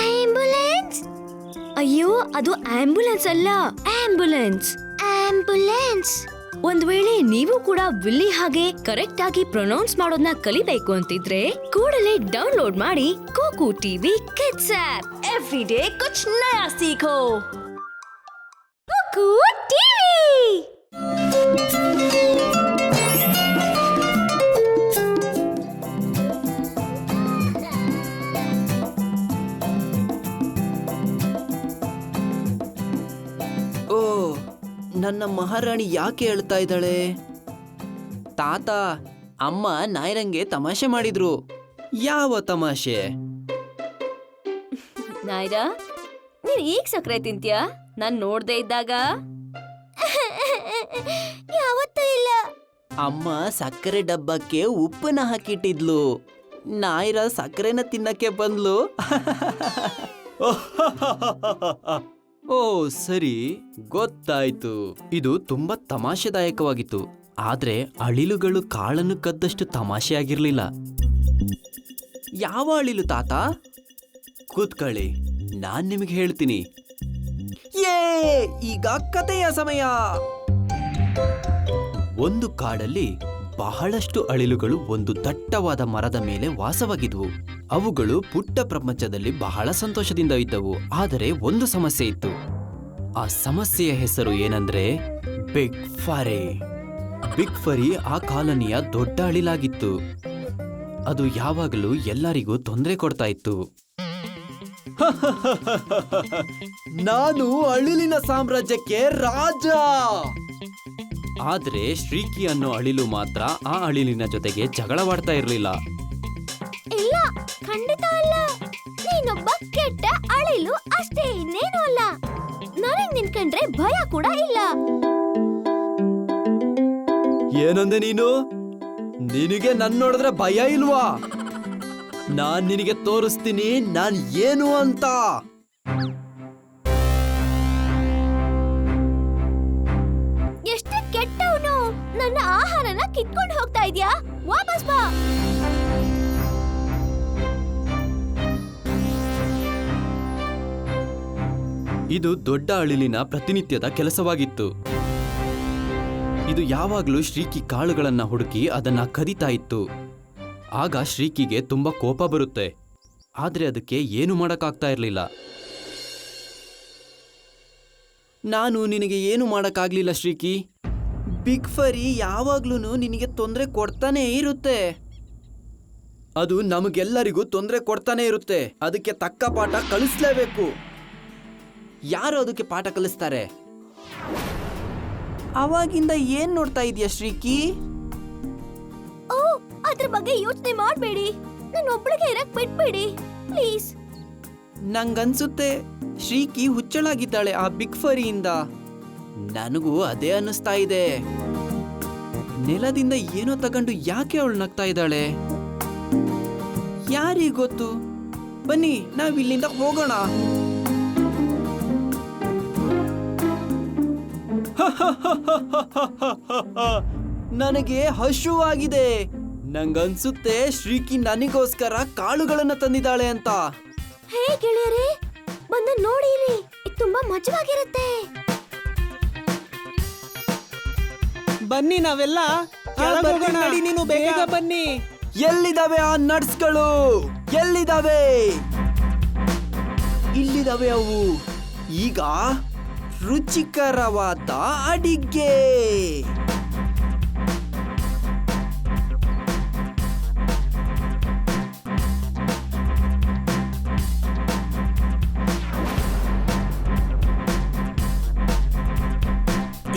Ambulance? ಅಯ್ಯೋ, ಅದು ambulance ಅಲ್ಲ, ಆಂಬ್ಯುಲೆನ್ಸ್. ಆಂಬ್ಯುಲೆನ್ಸ್. ಒಂದ್ ವೇಳೆ ನೀವು ಕೂಡ ವಿಲ್ಲಿ ಹಾಗೆ ಕರೆಕ್ಟ್ ಆಗಿ ಪ್ರೊನೌನ್ಸ್ ಮಾಡೋದನ್ನ ಕಲಿಬೇಕು ಅಂತಿದ್ರೆ ಕೂಡಲೇ ಡೌನ್ಲೋಡ್ ಮಾಡಿ Koku TV kids app. Every day ಕುಚ್ ನಯಾ ಸೀಖೋ. Koku TV. ನನ್ನ ಮಹಾರಾಣಿ ಯಾಕೆ ಹೇಳ್ತಾ ಇದ್ದಾಳೆ? ತಾತ, ಅಮ್ಮ ನಾಯ್ರಂಗೆ ತಮಾಷೆ ಮಾಡಿದ್ರು. ಯಾವ ತಮಾಷೆ? ನಾಯ್ರಾ, ನೀನ್ ಈಗ ಸಕ್ಕರೆ ತಿಂತ್ಯಾ? ನಾನ್ ನೋಡ್ದೆ ಇದ್ದಾಗ ಯಾವತ್ತೂ ಇಲ್ಲ. ಅಮ್ಮ ಸಕ್ಕರೆ ಡಬ್ಬಕ್ಕೆ ಉಪ್ಪನ್ನ ಹಾಕಿಟ್ಟಿದ್ಲು. ನಾಯ್ರ ಸಕ್ಕರೆನ ತಿನ್ನಕ್ಕೆ ಬಂದ್ಲು. ಓ ಸರಿ, ಗೊತ್ತಾಯ್ತು. ಇದು ತುಂಬಾ ತಮಾಷೆದಾಯಕವಾಗಿತ್ತು. ಆದ್ರೆ ಅಳಿಲುಗಳು ಕಾಳನ್ನು ಕದ್ದಷ್ಟು ತಮಾಷೆ ಆಗಿರ್ಲಿಲ್ಲ. ಯಾವ ಅಳಿಲು ತಾತ? ಕೂತ್ಕೊಳ್ಳಿ, ನಾನ್ ನಿಮಗೆ ಹೇಳ್ತೀನಿ. ಈಗ ಕಥೆಯ ಸಮಯ. ಒಂದು ಕಾಡಲ್ಲಿ ಬಹಳಷ್ಟು ಅಳಿಲುಗಳು ಒಂದು ದಟ್ಟವಾದ ಮರದ ಮೇಲೆ ವಾಸವಾಗಿದ್ವು. ಅವುಗಳು ಪುಟ್ಟ ಪ್ರಪಂಚದಲ್ಲಿ ಬಹಳ ಸಂತೋಷದಿಂದ ಇದ್ದವು. ಆದರೆ ಒಂದು ಸಮಸ್ಯೆ ಇತ್ತು. ಆ ಸಮಸ್ಯೆಯ ಹೆಸರು ಏನಂದ್ರೆ ಬಿಗ್ ಫರಿ. ಬಿಗ್ ಫರಿ ಆ ಕಾಲನಿಯ ದೊಡ್ಡ ಅಳಿಲಾಗಿತ್ತು. ಅದು ಯಾವಾಗಲೂ ಎಲ್ಲರಿಗೂ ತೊಂದರೆ ಕೊಡ್ತಾ ಇತ್ತು. ನಾನು ಅಳಿಲಿನ ಸಾಮ್ರಾಜ್ಯಕ್ಕೆ ರಾಜ. ಆದ್ರೆ ಶ್ರೀಕಿ ಅನ್ನೋ ಅಳಿಲು ಮಾತ್ರ ಆ ಅಳಿಲಿನ ಜೊತೆಗೆ ಜಗಳವಾಡ್ತಾ ಇರ್ಲಿಲ್ಲ. ಇಲ್ಲ, ಖಂಡಿತ ಅಲ್ಲ. ನೀನೊಬ್ಬ ಕೆಟ್ಟ ಅಳಿಲು ಅಷ್ಟೇ, ಇನ್ನೇನು ಅಲ್ಲ. ನನಗ್ ನಿನ್ಕಂಡ್ರೆ ಭಯ ಕೂಡ ಇಲ್ಲ. ಏನಂದೆ ನೀನು? ನಿನಗೆ ನನ್ ನೋಡಿದ್ರೆ ಭಯ ಇಲ್ವಾ? ನಾನ್ ನಿನಗೆ ತೋರಿಸ್ತೀನಿ ನಾನ್ ಏನು ಅಂತ. ಎಷ್ಟು ಕೆಟ್ಟವನು! ನನ್ನ ಆಹಾರನ ಕಿತ್ಕೊಂಡು ಹೋಗ್ತಾ ಇದ್ಯಾ? ವಾಪಸ್ ಬಾ. ಇದು ದೊಡ್ಡ ಅಳಿಲಿನ ಪ್ರತಿನಿತ್ಯದ ಕೆಲಸವಾಗಿತ್ತು. ಇದು ಯಾವಾಗಲೂ ಶ್ರೀಕಿ ಕಾಳುಗಳನ್ನ ಹುಡುಕಿ ಅದನ್ನ ಕದಿತಾ ಇತ್ತು. ಆಗ ಶ್ರೀಕಿಗೆ ತುಂಬಾ ಕೋಪ ಬರುತ್ತೆ. ಆದ್ರೆ ಅದಕ್ಕೆ ಏನು ಮಾಡಕ್ಕಾಗ್ತಾ ಇರ್ಲಿಲ್ಲ. ನಾನು ನಿನಗೆ ಏನು ಮಾಡಕ್ಕಾಗ್ಲಿಲ್ಲ ಶ್ರೀಕಿ. ಬಿಗ್ ಫರಿ ಯಾವಾಗ್ಲೂ ನಿನಗೆ ತೊಂದರೆ ಕೊಡ್ತಾನೆ ಇರುತ್ತೆ. ಅದು ನಮಗೆಲ್ಲರಿಗೂ ತೊಂದರೆ ಕೊಡ್ತಾನೆ ಇರುತ್ತೆ. ಅದಕ್ಕೆ ತಕ್ಕ ಪಾಠ ಕಲಿಸ್ಲೇಬೇಕು. ಯಾರು ಅದಕ್ಕೆ ಪಾಠ ಕಲಿಸ್ತಾರೆ? ಅವಾಗಿಂದ ಏನ್ ನೋಡ್ತಾ ಇದೀಯ ಶ್ರೀಕಿ? ಓ, ಅದ್ರ ಬಗ್ಗೆ ಯೋಚನೆ ಮಾಡ್ಬೇಡಿ. ನನ್ನೊಬ್ಳಿಗೆ ಇರಕ್ ಬಿಟ್ಬೇಡಿ ಪ್ಲೀಸ್. ನಂಗನ್ಸುತ್ತೆ ಶ್ರೀಕಿ ಹುಚ್ಚಳಾಗಿದ್ದಾಳೆ ಆ ಬಿಗ್ ಫರಿಯಿಂದ. ನನಗೂ ಅದೇ ಅನ್ನಿಸ್ತಾ ಇದೆ. ನೆಲದಿಂದ ಏನೋ ತಗೊಂಡು ಯಾಕೆ ಅವಳು ನಗ್ತಾ ಇದ್ದಾಳೆ? ಯಾರಿಗ್ ಗೊತ್ತು? ಬನ್ನಿ ನಾವಿಲ್ಲಿಂದ ಹೋಗೋಣ. ನನಗೆ ಹಶುವಾಗಿದೆ. ನಂಗನ್ಸುತ್ತೆ ಶ್ರೀಕಿ ನನಗೋಸ್ಕರ ಕಾಳುಗಳನ್ನ ತಂದಿದ್ದಾಳೆ ಅಂತ. ಹೇ ಗೆಳೆಯರೇ, ಬಂದು ನೋಡಿ ಇಲ್ಲಿ. ಇದು ತುಂಬಾ ಮಜವಾಗಿರುತ್ತೆ. ಬನ್ನಿ, ನಾವೆಲ್ಲ ಕೆಳಗೋಗೋಣ. ನೀನು ಬೇಗ ಬನ್ನಿ. ಎಲ್ಲಿದಾವೆ ಆ ನಟ್ಸ್ಗಳು? ಎಲ್ಲಿದಾವೆ? ಇಲ್ಲಿದಾವೆ ಅವು. ಈಗ ರುಚಿಕರವಾದ ಅಡಿಗೆ.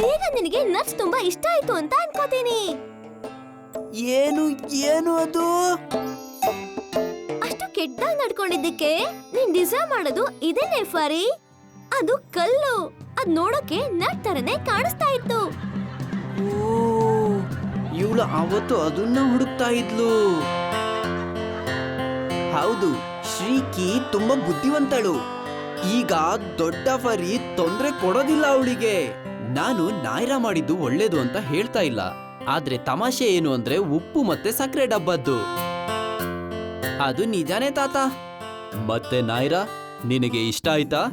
ಈಗ ನಿನಗೆ ನಟ್ಸ್ ತುಂಬಾ ಇಷ್ಟ ಆಯ್ತು ಅಂತ ಅನ್ಕೋತೀನಿ. ಏನು ಏನು ಅದು? ಅಷ್ಟು ಕೆಟ್ಟದಾಗಿ ನಡ್ಕೊಂಡಿದ್ದಕ್ಕೆ ನೀನ್ ಡಿಸರ್ವ್ ಮಾಡೋದು ಇದೇನೆ ಫರಿ. ಅದು ಕಲ್ಲು. ಅದ್ ನೋಡೋಕೆ ನಟ್ ತರನೇ ಕಾಣಿಸ್ತಾ ಇತ್ತು. ಇವಳು ಅವತ್ತು ಅದನ್ನ ಹುಡುಕ್ತಾ ಇದ್ಲು. ಹೌದು, ಶ್ರೀಕಿ ತುಂಬಾ ಬುದ್ಧಿವಂತಳು. ಈಗ ದೊಡ್ಡ ಫರಿ ತೊಂದ್ರೆ ಕೊಡೋದಿಲ್ಲ ಅವಳಿಗೆ. ನಾನು ನಾಯ್ರಾ ಮಾಡಿದ್ದು ಒಳ್ಳೇದು ಅಂತ ಹೇಳ್ತಾ ಇಲ್ಲ. ಆದ್ರೆ ತಮಾಷೆ ಏನು ಅಂದ್ರೆ ಉಪ್ಪು ಮತ್ತೆ ಸಕ್ಕರೆ ಡಬ್ಬದ್ದು. ಅದು ನಿಜಾನೇ ತಾತ. ಮತ್ತೆ ನಾಯ್ರಾ, ನಿನಗೆ ಇಷ್ಟ ಆಯ್ತಾ?